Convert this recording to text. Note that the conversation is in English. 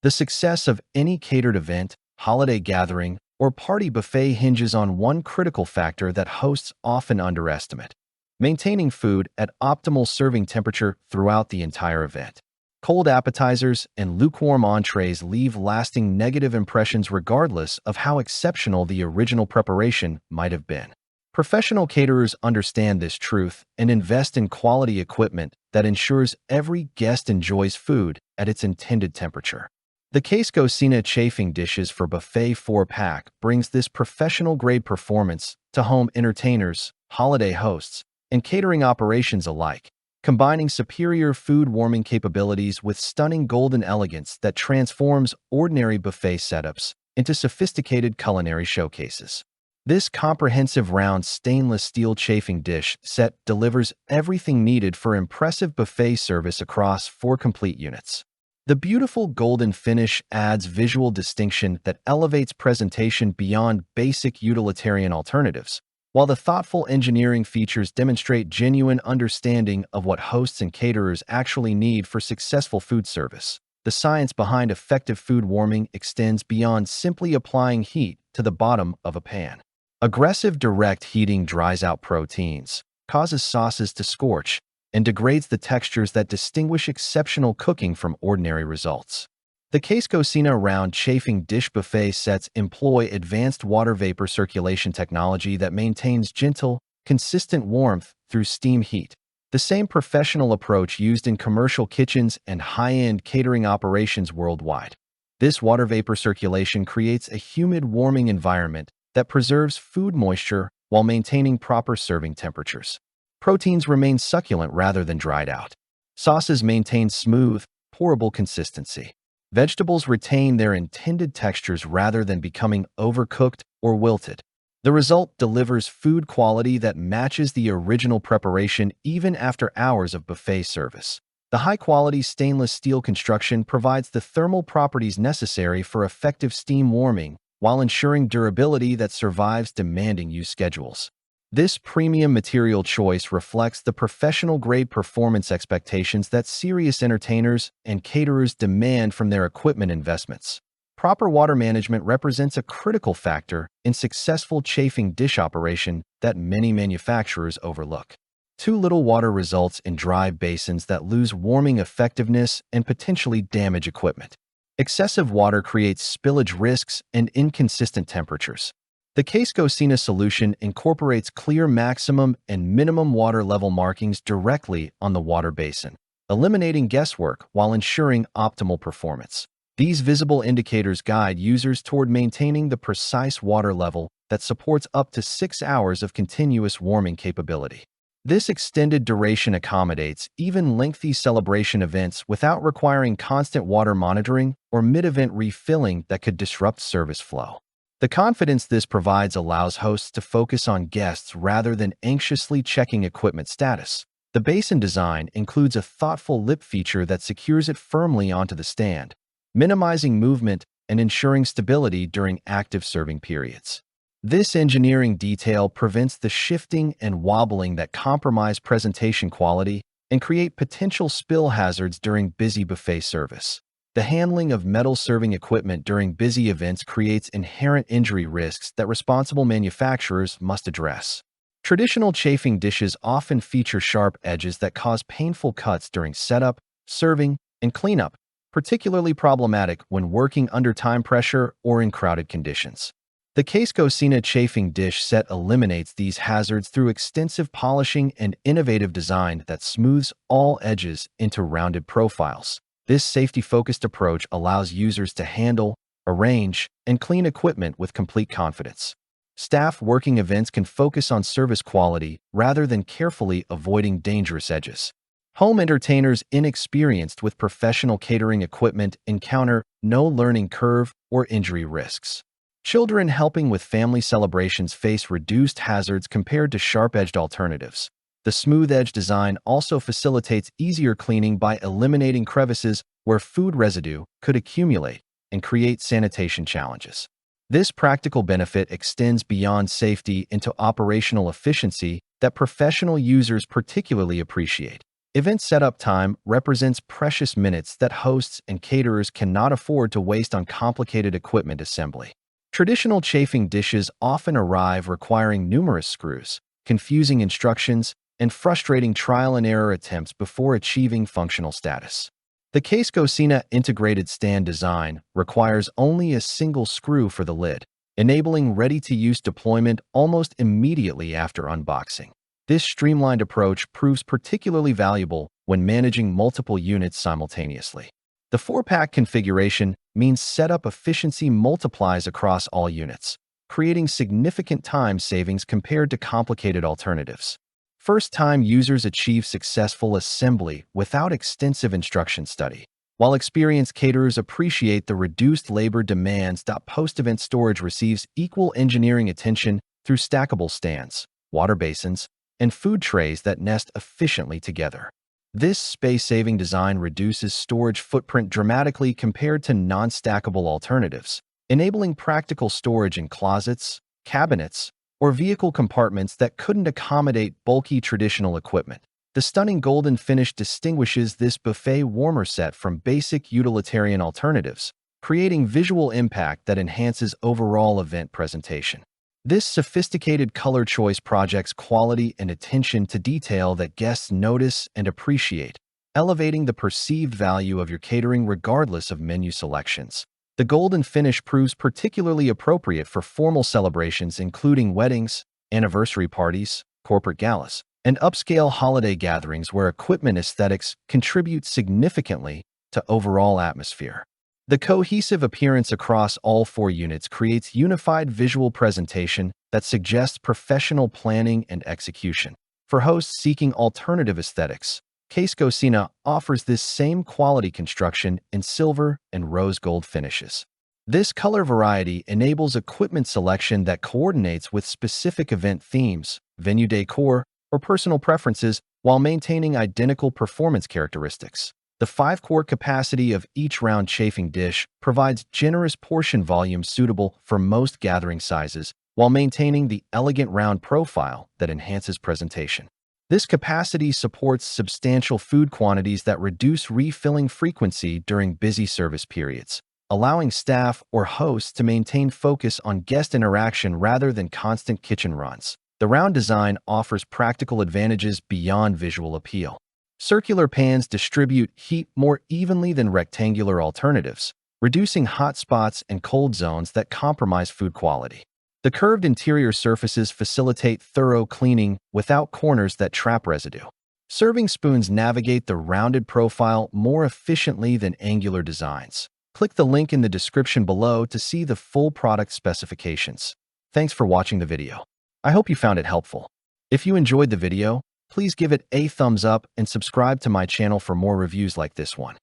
The success of any catered event, holiday gathering, or party buffet hinges on one critical factor that hosts often underestimate: maintaining food at optimal serving temperature throughout the entire event. Cold appetizers and lukewarm entrees leave lasting negative impressions regardless of how exceptional the original preparation might have been. Professional caterers understand this truth and invest in quality equipment that ensures every guest enjoys food at its intended temperature. The KScocina Chafing Dishes for Buffet 4-pack brings this professional-grade performance to home entertainers, holiday hosts, and catering operations alike, combining superior food warming capabilities with stunning golden elegance that transforms ordinary buffet setups into sophisticated culinary showcases. This comprehensive round stainless steel chafing dish set delivers everything needed for impressive buffet service across 4 complete units. The beautiful golden finish adds visual distinction that elevates presentation beyond basic utilitarian alternatives, while the thoughtful engineering features demonstrate genuine understanding of what hosts and caterers actually need for successful food service. The science behind effective food warming extends beyond simply applying heat to the bottom of a pan. Aggressive direct heating dries out proteins, causes sauces to scorch, and degrades the textures that distinguish exceptional cooking from ordinary results. The KScocina round chafing dish buffet sets employ advanced water vapor circulation technology that maintains gentle, consistent warmth through steam heat, the same professional approach used in commercial kitchens and high-end catering operations worldwide. This water vapor circulation creates a humid, warming environment that preserves food moisture while maintaining proper serving temperatures. Proteins remain succulent rather than dried out. Sauces maintain smooth, pourable consistency. Vegetables retain their intended textures rather than becoming overcooked or wilted. The result delivers food quality that matches the original preparation even after hours of buffet service. The high-quality stainless steel construction provides the thermal properties necessary for effective steam warming while ensuring durability that survives demanding use schedules. This premium material choice reflects the professional-grade performance expectations that serious entertainers and caterers demand from their equipment investments. Proper water management represents a critical factor in successful chafing dish operation that many manufacturers overlook. Too little water results in dry basins that lose warming effectiveness and potentially damage equipment. Excessive water creates spillage risks and inconsistent temperatures. The KScocina solution incorporates clear maximum and minimum water level markings directly on the water basin, eliminating guesswork while ensuring optimal performance. These visible indicators guide users toward maintaining the precise water level that supports up to 6 hours of continuous warming capability. This extended duration accommodates even lengthy celebration events without requiring constant water monitoring or mid-event refilling that could disrupt service flow. The confidence this provides allows hosts to focus on guests rather than anxiously checking equipment status. The basin design includes a thoughtful lip feature that secures it firmly onto the stand, minimizing movement and ensuring stability during active serving periods. This engineering detail prevents the shifting and wobbling that compromise presentation quality and create potential spill hazards during busy buffet service. The handling of metal serving equipment during busy events creates inherent injury risks that responsible manufacturers must address. Traditional chafing dishes often feature sharp edges that cause painful cuts during setup, serving, and cleanup, particularly problematic when working under time pressure or in crowded conditions. The KScocina Chafing Dish set eliminates these hazards through extensive polishing and innovative design that smooths all edges into rounded profiles. This safety-focused approach allows users to handle, arrange, and clean equipment with complete confidence. Staff working events can focus on service quality rather than carefully avoiding dangerous edges. Home entertainers inexperienced with professional catering equipment encounter no learning curve or injury risks. Children helping with family celebrations face reduced hazards compared to sharp-edged alternatives. The smooth edge design also facilitates easier cleaning by eliminating crevices where food residue could accumulate and create sanitation challenges. This practical benefit extends beyond safety into operational efficiency that professional users particularly appreciate. Event setup time represents precious minutes that hosts and caterers cannot afford to waste on complicated equipment assembly. Traditional chafing dishes often arrive requiring numerous screws, confusing instructions, and frustrating trial-and-error attempts before achieving functional status. The KScocina integrated stand design requires only a single screw for the lid, enabling ready-to-use deployment almost immediately after unboxing. This streamlined approach proves particularly valuable when managing multiple units simultaneously. The 4-pack configuration means setup efficiency multiplies across all units, creating significant time savings compared to complicated alternatives. First-time users achieve successful assembly without extensive instruction study, while experienced caterers appreciate the reduced labor demands. Post-event storage receives equal engineering attention through stackable stands, water basins, and food trays that nest efficiently together. This space-saving design reduces storage footprint dramatically compared to non-stackable alternatives, enabling practical storage in closets, cabinets, or vehicle compartments that couldn't accommodate bulky traditional equipment. The stunning golden finish distinguishes this buffet warmer set from basic utilitarian alternatives, creating visual impact that enhances overall event presentation. This sophisticated color choice projects quality and attention to detail that guests notice and appreciate, elevating the perceived value of your catering regardless of menu selections. The golden finish proves particularly appropriate for formal celebrations including weddings, anniversary parties, corporate galas, and upscale holiday gatherings where equipment aesthetics contribute significantly to overall atmosphere. The cohesive appearance across all 4 units creates unified visual presentation that suggests professional planning and execution. For hosts seeking alternative aesthetics, KScocina offers this same quality construction in silver and rose gold finishes. This color variety enables equipment selection that coordinates with specific event themes, venue decor, or personal preferences while maintaining identical performance characteristics. The 5-quart capacity of each round chafing dish provides generous portion volume suitable for most gathering sizes while maintaining the elegant round profile that enhances presentation. This capacity supports substantial food quantities that reduce refilling frequency during busy service periods, allowing staff or hosts to maintain focus on guest interaction rather than constant kitchen runs. The round design offers practical advantages beyond visual appeal. Circular pans distribute heat more evenly than rectangular alternatives, reducing hot spots and cold zones that compromise food quality. The curved interior surfaces facilitate thorough cleaning without corners that trap residue. Serving spoons navigate the rounded profile more efficiently than angular designs. Click the link in the description below to see the full product specifications. Thanks for watching the video. I hope you found it helpful. If you enjoyed the video, please give it a thumbs up and subscribe to my channel for more reviews like this one.